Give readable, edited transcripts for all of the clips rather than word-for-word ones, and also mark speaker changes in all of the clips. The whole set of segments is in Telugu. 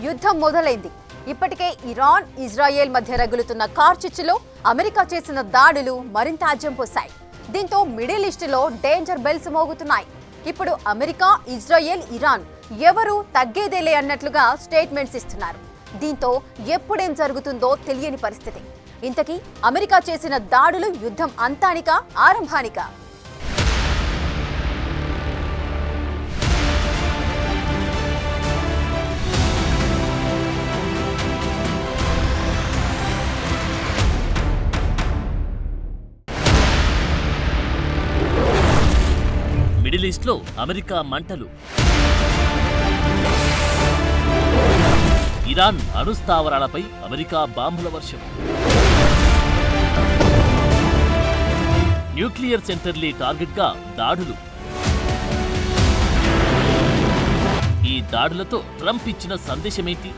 Speaker 1: యుద్ధం మొదలైంది. ఇప్పటికే ఇరాన్, ఇజ్రాయెల్ మధ్య రగులుతున్న కార్చిచ్చులో అమెరికా చేసిన దాడులు మరింత ఆజ్యం పోశాయి. దీంతో మిడిల్ ఈస్టులో డేంజర్ బెల్స్ మోగుతున్నాయి. ఇప్పుడు అమెరికా, ఇజ్రాయెల్, ఇరాన్ ఎవరు తగ్గేదేలే అన్నట్లుగా స్టేట్మెంట్స్ ఇస్తున్నారు. దీంతో ఎప్పుడేం జరుగుతుందో తెలియని పరిస్థితి. ఇంతకీ అమెరికా చేసిన దాడులు యుద్ధం అంతానికా, ఆరంభానికా?
Speaker 2: మిడిల్ ఈస్ట్లో అమెరికా మంటలు, ఇరాన్ అణుస్థావరాలపై అమెరికా బాంబుల వర్షం, న్యూక్లియర్ సెంటర్లీ టార్గెట్గా దాడులు. ఈ దాడులతో ట్రంప్ ఇచ్చిన సందేశమేంటి?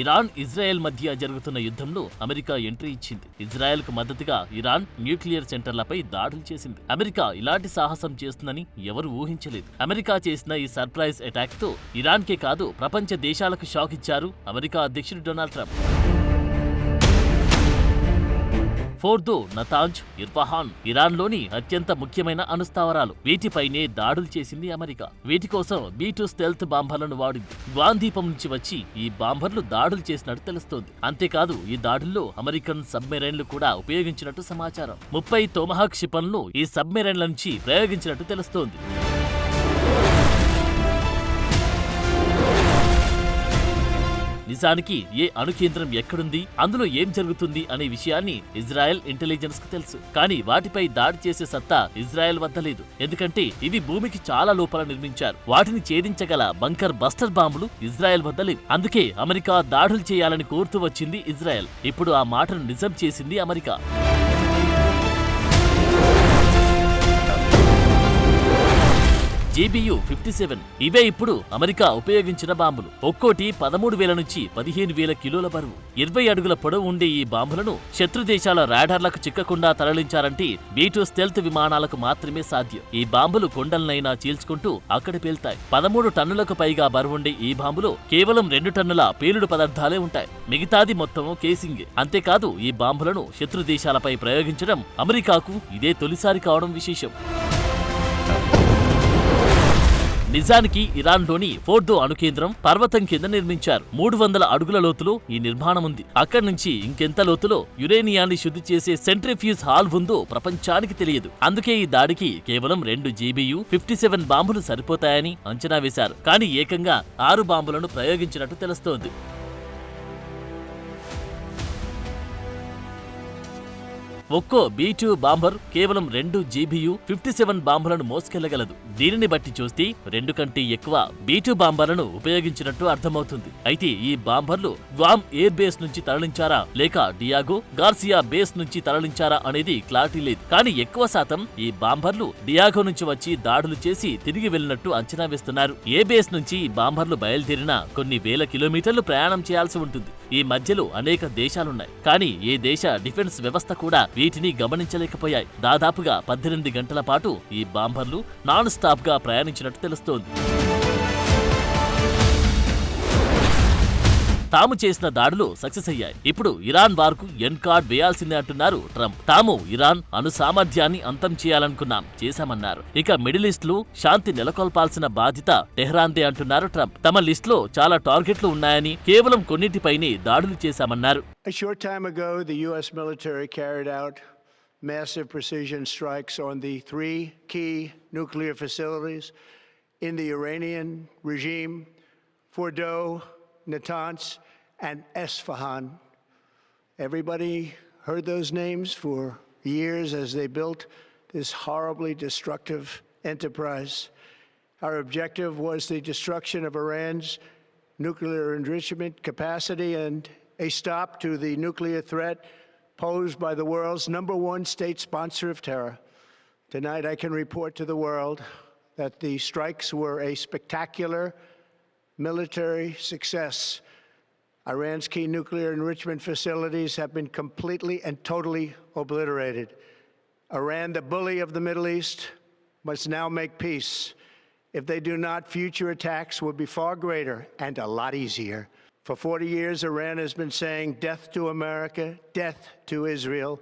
Speaker 2: ఇరాన్, ఇజ్రాయెల్ మధ్య జరుగుతున్న యుద్ధంలో అమెరికా ఎంట్రీ ఇచ్చింది. ఇజ్రాయెల్కు మద్దతుగా ఇరాన్ న్యూక్లియర్ సెంటర్లపై దాడులు చేసింది. అమెరికా ఇలాంటి సాహసం చేస్తుందని ఎవరు ఊహించలేదు. అమెరికా చేసిన ఈ సర్ప్రైజ్ అటాక్ తో ఇరాన్కే కాదు ప్రపంచ దేశాలకు షాక్ ఇచ్చారు అమెరికా అధ్యక్షుడు డొనాల్డ్ ట్రంప్. ఫోర్దో, నతాంజ్, ఇర్ఫహాన్ ఇరాన్లోని అత్యంత ముఖ్యమైన అణుస్థావరాలు. వీటిపైనే దాడులు చేసింది అమెరికా. వీటి కోసం B-2 స్టెల్త్ బాంబర్లను వాడింది. గ్వాన్ ద్వీపం నుంచి వచ్చి ఈ బాంబర్లు దాడులు చేసినట్టు తెలుస్తోంది. అంతేకాదు ఈ దాడుల్లో అమెరికన్ సబ్మెరైన్లు కూడా ఉపయోగించినట్టు సమాచారం. 30 తోమహాక్ క్షిపణులను ఈ సబ్మెరైన్ల నుంచి ప్రయోగించినట్టు తెలుస్తోంది. నిజానికి ఏ అణుకేంద్రం ఎక్కడుంది, అందులో ఏం జరుగుతుంది అనే విషయాన్ని ఇజ్రాయెల్ ఇంటెలిజెన్స్ కు తెలుసు. కానీ వాటిపై దాడి చేసే సత్తా ఇజ్రాయెల్ వద్ద లేదు. ఎందుకంటే ఇవి భూమికి చాలా లోపల నిర్మించారు. వాటిని ఛేదించగల బంకర్ బస్టర్ బాంబులు ఇజ్రాయెల్ వద్ద లేవు. అందుకే అమెరికా దాడులు చేయాలని కోరుతూ వచ్చింది ఇజ్రాయెల్. ఇప్పుడు ఆ మాటను నిజం చేసింది అమెరికా. GBU-57 ఇవే ఇప్పుడు అమెరికా ఉపయోగించిన బాంబులు. ఒక్కోటి 13,000 నుంచి 15,000 కిలోల బరువు. 20 అడుగుల పొడవు ఉండే ఈ బాంబులను శత్రు దేశాల రాడార్లకు చిక్కకుండా తరలించారంటే B-2 స్టెల్త్ విమానాలకు మాత్రమే సాధ్యం. ఈ బాంబులు కొండలనైనా చీల్చుకుంటూ అక్కడ పేల్తాయి. 13 టన్నులకు పైగా బరువుండే ఈ బాంబులో కేవలం 2 టన్నుల పేలుడు పదార్థాలే ఉంటాయి. మిగతాది మొత్తం కేసింగ్. అంతేకాదు ఈ బాంబులను శత్రు దేశాలపై ప్రయోగించడం అమెరికాకు ఇదే తొలిసారి కావడం విశేషం. నిజానికి ఇరాన్లోని ఫోర్దో అణుకేంద్రం పర్వతం కింద నిర్మించారు. 300 అడుగుల లోతులో ఈ నిర్మాణం ఉంది. అక్కడి నుంచి ఇంకెంత లోతులో యురేనియాన్ని శుద్ధి చేసే సెంట్రిఫ్యూజ్ హాల్ ఉందో ప్రపంచానికి తెలియదు. అందుకే ఈ దాడికి కేవలం 2 GBU-57 బాంబులు సరిపోతాయని అంచనా వేశారు. కానీ ఏకంగా 6 బాంబులను ప్రయోగించినట్టు తెలుస్తోంది. ఒక్కో B-2 బాంబర్ కేవలం 2 GBU-57 బాంబులను మోసుకెళ్లగలదు. దీనిని బట్టి చూస్తే 2 కంటే ఎక్కువ B-2 బాంబర్లను ఉపయోగించినట్టు అర్థమవుతుంది. అయితే ఈ బాంబర్లు గ్వామ్ ఎయిర్ బేస్ నుంచి తరలించారా లేక డియాగో గార్సియా బేస్ నుంచి తరలించారా అనేది క్లారిటీ లేదు. కానీ ఎక్కువ శాతం ఈ బాంబర్లు డియాగో నుంచి వచ్చి దాడులు చేసి తిరిగి వెళ్లినట్టు అంచనా వేస్తున్నారు. ఏ బేస్ నుంచి ఈ బాంబర్లు బయలుదేరినా కొన్ని వేల కిలోమీటర్లు ప్రయాణం చేయాల్సి ఉంటుంది. ఈ మధ్యలో అనేక దేశాలున్నాయి. కానీ ఏ దేశ డిఫెన్స్ వ్యవస్థ కూడా వీటిని గమనించలేకపోయాయి. దాదాపుగా 18 గంటల పాటు ఈ బాంబర్లు నాన్ స్టాప్ గా ప్రయాణించినట్టు తెలుస్తోంది. తాము చేసిన దాడులు సక్సెస్ అయ్యాయి. ఇప్పుడు ఇరాన్ వార్కు ఎండ్ కార్డ్ వేయాల్సిందే అంటున్నారు ట్రంప్. తాము ఇరాన్ అణు సామర్థ్యాన్ని అంతం చేయాలనుకున్నాం, చేశామన్నారు. ఇక మిడిల్ ఈస్ట్ లో శాంతి నెలకొల్పాల్సిన బాధ్యత టెహ్రాన్దే అంటున్నారు ట్రంప్. తమ లిస్ట్ లో చాలా టార్గెట్లు ఉన్నాయని కేవలం కొన్నింటిపైనే దాడులు చేశామన్నారు.
Speaker 3: A short time ago, the U.S. military carried out massive precision strikes on the 3 key nuclear facilities in the Iranian regime: Fordo, Natanz, and Esfahan. Everybody heard those names for years as they built this horribly destructive enterprise. Our objective was the destruction of Iran's nuclear enrichment capacity and a stop to the nuclear threat posed by the world's #1 state sponsor of terror. Tonight I can report to the world that the strikes were a spectacular military success. Iran's key nuclear enrichment facilities have been completely and totally obliterated. Iran, the bully of the Middle East, must now make peace If they do not, future attacks will be far greater and a lot easier. For 40 years, Iran has been saying death to America, death to Israel.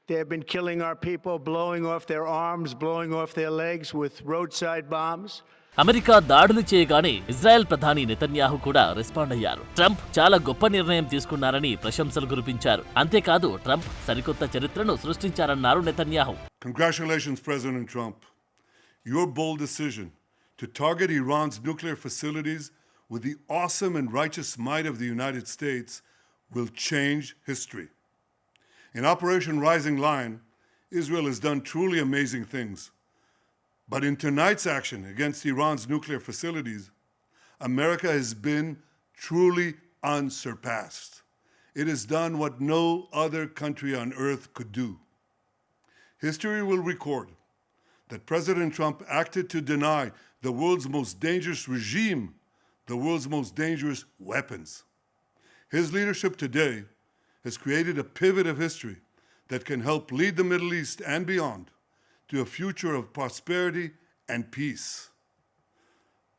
Speaker 3: They have been killing our people, blowing off their arms, blowing off their legs with roadside bombs.
Speaker 2: America దాడులు చేయగానే ఇజ్రాయెల్ ప్రధాని నెతన్యాహు కూడా రెస్పాండ్ అయ్యారు. ట్రంప్ చాలా గొప్ప నిర్ణయం తీసుకున్నారని ప్రశంసలు కురిపించారు. అంతేకాదు ట్రంప్ సరికొత్త చరిత్రను సృష్టించారన్నారు Netanyahu.
Speaker 4: Congratulations, President Trump. Your bold decision to target Iran's nuclear facilities with the awesome and righteous might of the United States will change history. In Operation Rising Lion, Israel has done truly amazing things. But in tonight's action against Iran's nuclear facilities, America has been truly unsurpassed. It has done what no other country on earth could do. History will record that President Trump acted to deny the world's most dangerous regime the world's most dangerous weapons. His leadership today has created a pivot of history that can help lead the Middle East and beyond to a future of prosperity and peace.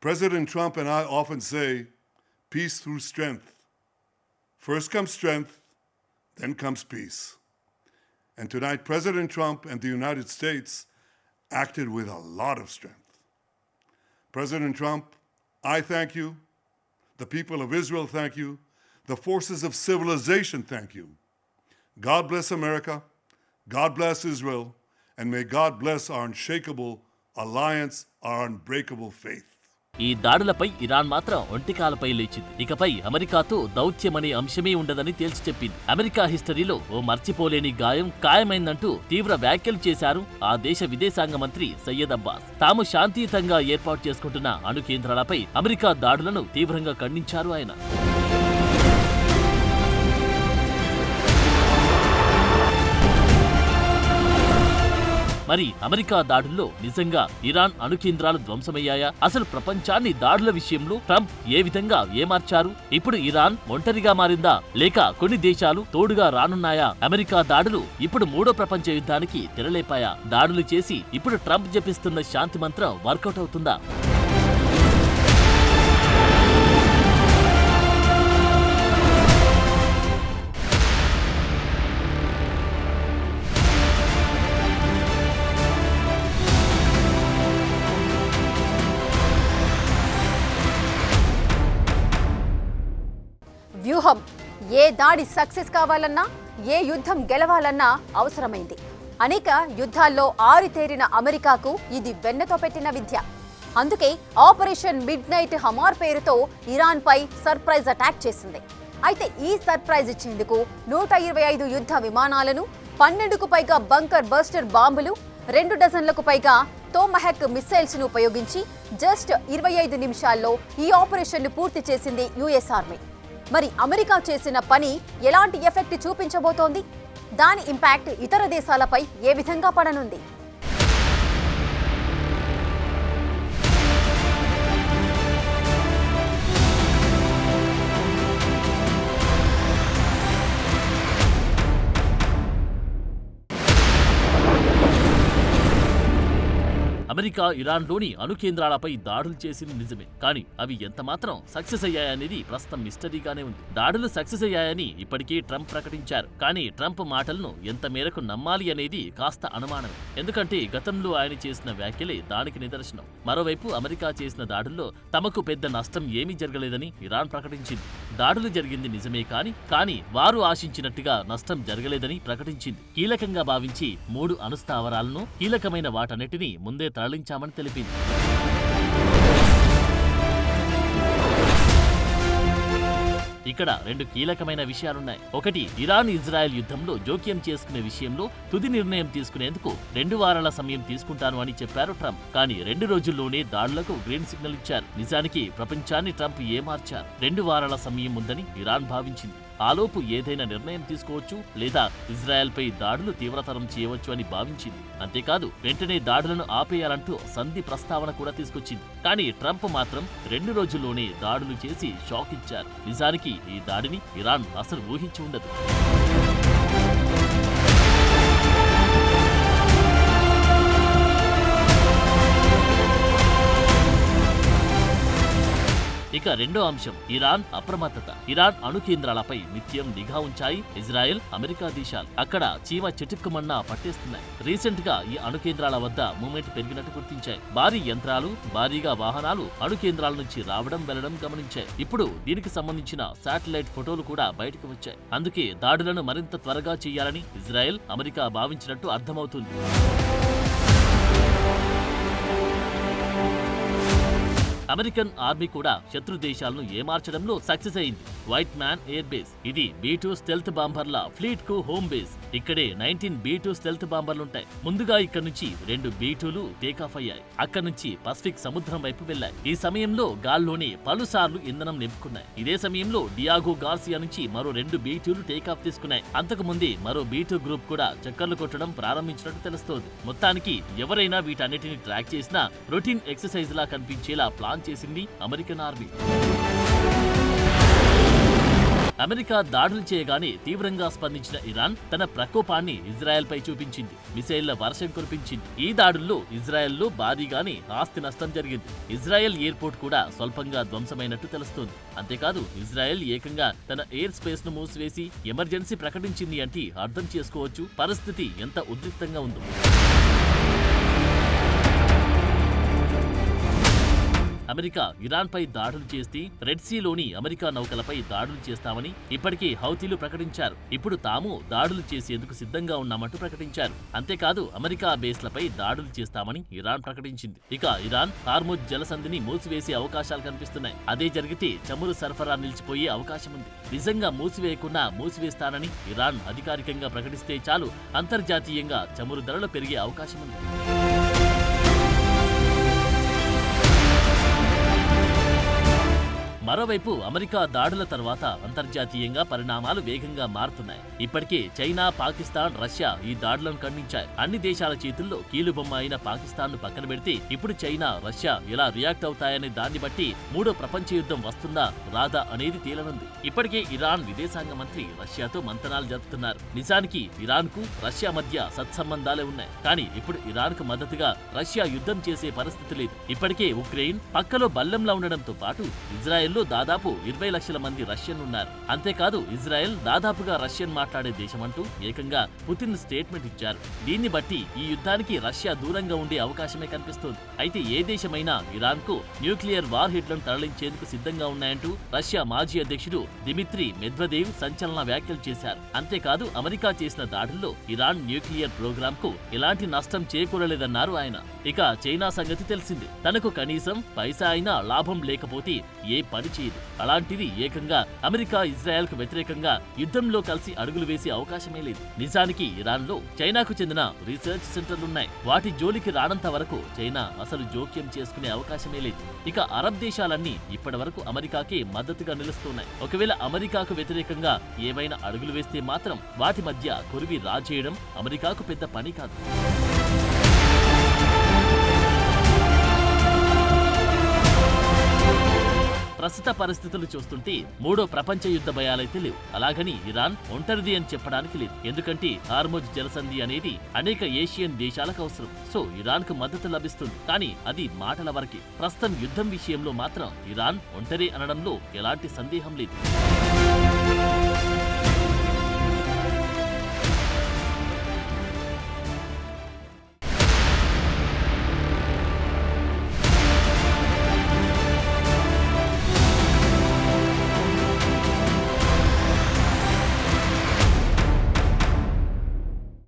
Speaker 4: President Trump and I often say, peace through strength. First comes strength, then comes peace. And tonight, President Trump and the United States acted with a lot of strength. President Trump, I thank you. The people of Israel thank you. The forces of civilization thank you. God bless America. God bless Israel. And may God bless our unshakable alliance, our unbreakable faith.
Speaker 2: ఈ దాడులపై ఇరాన్ మాత్రం ఒంటికాలపై లేచింది. ఇకపై అమెరికాతో దౌత్యమనే అంశమే ఉండదని తేల్చి చెప్పింది. అమెరికా హిస్టరీలో ఓ మర్చిపోలేని గాయం ఖాయమైందంటూ తీవ్ర వ్యాఖ్యలు చేశారు ఆ దేశ విదేశాంగ మంత్రి సయ్యద్ అబ్బాస్. తాము శాంతియుతంగా ఏర్పాటు చేసుకుంటున్న అణు కేంద్రాలపై అమెరికా దాడులను తీవ్రంగా ఖండించారు ఆయన. మరి అమెరికా దాడుల్లో నిజంగా ఇరాన్ అణు కేంద్రాలు ధ్వంసమయ్యాయా? అసలు ప్రపంచాన్ని దాడుల విషయంలో ట్రంప్ ఏ విధంగా ఏమార్చారు? ఇప్పుడు ఇరాన్ ఒంటరిగా మారిందా లేక కొన్ని దేశాలు తోడుగా రానున్నాయా? అమెరికా దాడులు ఇప్పుడు మూడో ప్రపంచ యుద్ధానికి తెరలేపాయా? దాడులు చేసి ఇప్పుడు ట్రంప్ జపిస్తున్న శాంతి మంత్రం వర్కౌట్ అవుతుందా?
Speaker 1: వ్యూహం ఏ దాడి సక్సెస్ కావాలన్నా ఏ యుద్ధం గెలవాలన్నా అవసరమైంది. అనేక యుద్ధాల్లో ఆరితేరిన అమెరికాకు ఇది వెన్నతో పెట్టిన విద్య. అందుకే ఆపరేషన్ మిడ్ నైట్ హమార్ పేరుతో ఇరాన్పై సర్ప్రైజ్ అటాక్ చేసింది. అయితే ఈ సర్ప్రైజ్ ఇచ్చేందుకు 125 యుద్ధ విమానాలను, 12కు పైగా బంకర్ బస్టర్ బాంబులు, 2 డజన్లకు పైగా తోమహక్ మిస్సైల్స్ ను ఉపయోగించి జస్ట్ 25 నిమిషాల్లో ఈ ఆపరేషన్ ను పూర్తి చేసింది యుఎస్ ఆర్మీ. మరి అమెరికా చేసిన పని ఎలాంటి ఎఫెక్ట్ చూపించబోతోంది? దాని ఇంపాక్ట్ ఇతర దేశాలపై ఏ విధంగా పడనుంది?
Speaker 2: అమెరికా ఇరాన్లోని అణు కేంద్రాలపై దాడులు చేసింది నిజమే, కానీ అవి ఎంతమాత్రం సక్సెస్ అయ్యాయనేది ప్రస్తుతం మిస్టరీగానే ఉంది. దాడులు సక్సెస్ అయ్యాయని ఇప్పటికే ట్రంప్ ప్రకటించారు, కానీ ట్రంప్ మాటలను ఎంత మేరకు నమ్మాలి అనేది కాస్త అనుమానమే. ఎందుకంటే గతంలో ఆయన చేసిన వ్యాఖ్యలే దానికి నిదర్శనం. మరోవైపు అమెరికా చేసిన దాడుల్లో తమకు పెద్ద నష్టం ఏమీ జరగలేదని ఇరాన్ ప్రకటించింది. దాడులు జరిగింది నిజమే, కానీ వారు ఆశించినట్టుగా నష్టం జరగలేదని ప్రకటించింది. కీలకంగా భావించి 3 అణుస్థావరాలను, కీలకమైన వాటన్నిటినీ ముందే తరలించామని తెలిపింది. ఇక్కడ 2 కీలకమైన విషయాలున్నాయి. ఒకటి, ఇరాన్ ఇజ్రాయెల్ యుద్ధంలో జోక్యం చేసుకునే విషయంలో తుది నిర్ణయం తీసుకునేందుకు 2 వారాల సమయం తీసుకుంటాను అని చెప్పారు ట్రంప్. కానీ 2 రోజుల్లోనే దాడులకు గ్రీన్ సిగ్నల్ ఇచ్చారు. నిజానికి ప్రపంచాన్ని ట్రంప్ ఏమార్చారు. 2 వారాల సమయం ఉందని ఇరాన్ భావించింది. ఆలోపు ఏదైనా నిర్ణయం తీసుకోవచ్చు, లేదా ఇజ్రాయెల్పై దాడులు తీవ్రతరం చేయవచ్చు అని భావించింది. అంతేకాదు వెంటనే దాడులను ఆపేయాలంటూ సంధి ప్రస్తావన కూడా తీసుకొచ్చింది. కానీ ట్రంప్ మాత్రం 2 రోజుల్లోనే దాడులు చేసి షాక్ ఇచ్చారు. నిజానికి ఈ దాడిని ఇరాన్ అసలు ఊహించి ఉండదు. ఇక రెండో అంశం ఇరాన్ అప్రమత్తత. ఇరాన్ అణు కేంద్రాలపై నిత్యం నిఘా ఉంచాయి ఇజ్రాయెల్, అమెరికా దేశాలు. అక్కడ చీమ చిటుక్కుమన్నా పట్టేస్తున్నాయి. రీసెంట్ గా ఈ అణు కేంద్రాల వద్ద మూమెంట్ పెరిగినట్టు గుర్తించాయి. భారీ యంత్రాలు, భారీగా వాహనాలు అణు కేంద్రాల నుంచి రావడం వెళ్లడం గమనించాయి. ఇప్పుడు దీనికి సంబంధించిన శాటిలైట్ ఫోటోలు కూడా బయటకు వచ్చాయి. అందుకే దాడులను మరింత త్వరగా చేయాలని ఇజ్రాయెల్, అమెరికా భావించినట్టు అర్థమవుతుంది. అమెరికన్ ఆర్మీ కూడా శత్రు దేశాలను ఏమార్చడంలో సక్సెస్ అయింది. వైట్ మ్యాన్ ఎయిర్ బేస్ ఇది B2 స్టెల్త్ బాంబర్ల ఫ్లీట్ కు హోమ్ బేస్. ఇక్కడే 19 B2 స్టెల్త్ బాంబర్లుంటాయి. ముందుగా ఇక్కడ నుంచి 2 B2లు టేకాఫ్ అయ్యాయి. అక్కడి నుంచి పసిఫిక్ సముద్రం వైపు వెళ్లాయి. ఈ సమయంలో గాల్లోనే పలుసార్లు ఇంధనం నింపుకున్నాయి. ఇదే సమయంలో డియాగో గార్సియా నుంచి మరో 2 B2లు టేకాఫ్ తీసుకున్నాయి. అంతకు ముందే మరో B2 గ్రూప్ కూడా చక్కర్లు కొట్టడం ప్రారంభించినట్టు తెలుస్తోంది. మొత్తానికి ఎవరైనా వీటన్నిటిని ట్రాక్ చేసినా రొటీన్ ఎక్సర్సైజ్ లా కనిపించేలా ప్లాన్ చేసింది అమెరికన్ ఆర్మీ. అమెరికా దాడులు చేయగానే తీవ్రంగా స్పందించిన ఇరాన్ తన ప్రకోపాన్ని ఇజ్రాయెల్ పై చూపించింది. మిసైళ్ల వర్షం కురిపించింది. ఈ దాడుల్లో ఇజ్రాయెల్లో భారీగానే ఆస్తి నష్టం జరిగింది. ఇజ్రాయెల్ ఎయిర్పోర్ట్ కూడా స్వల్పంగా ధ్వంసమైనట్టు తెలుస్తోంది. అంతేకాదు ఇజ్రాయెల్ ఏకంగా తన ఎయిర్ స్పేస్ ను మూసివేసి ఎమర్జెన్సీ ప్రకటించింది అంటే అర్థం చేసుకోవచ్చు పరిస్థితి ఎంత ఉద్రిక్తంగా ఉందో. అమెరికా ఇరాన్ పై దాడులు చేస్తే రెడ్ సీలోని అమెరికా నౌకలపై దాడులు చేస్తామని ఇప్పటికే హౌతీలు ప్రకటించారు. ఇప్పుడు తాము దాడులు చేసేందుకు సిద్ధంగా ఉన్నామంటూ ప్రకటించారు. అంతేకాదు అమెరికా బేస్లపై దాడులు చేస్తామని ఇరాన్ ప్రకటించింది. ఇక ఇరాన్ హార్ముజ్ జలసంధిని మూసివేసే అవకాశాలు కనిపిస్తున్నాయి. అదే జరిగితే చమురు సరఫరా నిలిచిపోయే అవకాశం ఉంది. నిజంగా మూసివేయకుండా మూసివేస్తానని ఇరాన్ అధికారికంగా ప్రకటిస్తే చాలు అంతర్జాతీయంగా చమురు ధరలు పెరిగే అవకాశం ఉంది. మరోవైపు అమెరికా దాడుల తర్వాత అంతర్జాతీయంగా పరిణామాలు వేగంగా మారుతున్నాయి. ఇప్పటికే చైనా, పాకిస్తాన్, రష్యా ఈ దాడులను ఖండించాయి. అన్ని దేశాల చేతుల్లో కీలుబొమ్మ అయిన పాకిస్తాన్ ను పక్కన పెడితే ఇప్పుడు చైనా, రష్యా ఎలా రియాక్ట్ అవుతాయనే దాన్ని బట్టి మూడో ప్రపంచ యుద్ధం వస్తుందా రాదా అనేది తేలనుంది. ఇప్పటికే ఇరాన్ విదేశాంగ మంత్రి రష్యాతో మంతనాలు జరుపుతున్నారు. నిజానికి ఇరాన్ కు రష్యా మధ్య సత్సంబంధాలే ఉన్నాయి. కానీ ఇప్పుడు ఇరాన్ కు మద్దతుగా రష్యా యుద్ధం చేసే పరిస్థితి లేదు. ఇప్పటికే ఉక్రెయిన్ పక్కలో బల్లెంలా ఉండడంతో పాటు ఇజ్రాయెల్లో దాదాపు 20 లక్షల మంది రష్యన్ ఉన్నారు. అంతేకాదు ఇజ్రాయెల్ దాదాపుగా రష్యన్ మాట్లాడే దేశమంటూ ఏకంగా పుతిన్ స్టేట్మెంట్ ఇచ్చారు. దీన్ని బట్టి ఈ యుద్ధానికి రష్యా దూరంగా ఉండే అవకాశమే కనిపిస్తోంది. అయితే ఏ దేశమైనా ఇరాన్ కు న్యూక్లియర్ వార్ హెడ్లను తరలించేందుకు సిద్ధంగా ఉన్నాయంటూ రష్యా మాజీ అధ్యక్షుడు దిమిత్రీ మెద్వదేవ్ సంచలన వ్యాఖ్యలు చేశారు. అంతేకాదు అమెరికా చేసిన దాడుల్లో ఇరాన్ న్యూక్లియర్ ప్రోగ్రామ్ కు ఎలాంటి నష్టం చేకూరలేదన్నారు ఆయన. ఇక చైనా సంగతి తెలిసింది. తనకు కనీసం పైసా అయినా లాభం లేకపోతే ఏ పని చేయదు. అలాంటిది ఏకంగా అమెరికా ఇజ్రాయెల్ కు వ్యతిరేకంగా యుద్ధంలో కలిసి అడుగులు వేసే అవకాశమే లేదు. నిజానికి ఇరాన్ లో చైనాకు చెందిన రీసెర్చ్ సెంటర్లున్నాయి. వాటి జోలికి రానంత వరకు చైనా అసలు జోక్యం చేసుకునే అవకాశమే లేదు. ఇక అరబ్ దేశాలన్నీ ఇప్పటి వరకు అమెరికాకే మద్దతుగా నిలుస్తున్నాయి. ఒకవేళ అమెరికాకు వ్యతిరేకంగా ఏవైనా అడుగులు వేస్తే మాత్రం వాటి మధ్య కొరివి రాజేయడం అమెరికాకు పెద్ద పని కాదు. ప్రస్తుత పరిస్థితులు చూస్తుంటే మూడో ప్రపంచ యుద్ధ భయాలైతే లేవు. అలాగని ఇరాన్ ఒంటరిది అని చెప్పడానికి లేదు. ఎందుకంటే హార్ముజ్ జలసంధి అనేది అనేక ఏషియన్ దేశాలకు అవసరం. సో ఇరాన్ కు మద్దతు లభిస్తుంది. కానీ అది మాటల వరకే. ప్రస్తుతం యుద్ధం విషయంలో మాత్రం ఇరాన్ ఒంటరి అనడంలో ఎలాంటి సందేహం లేదు.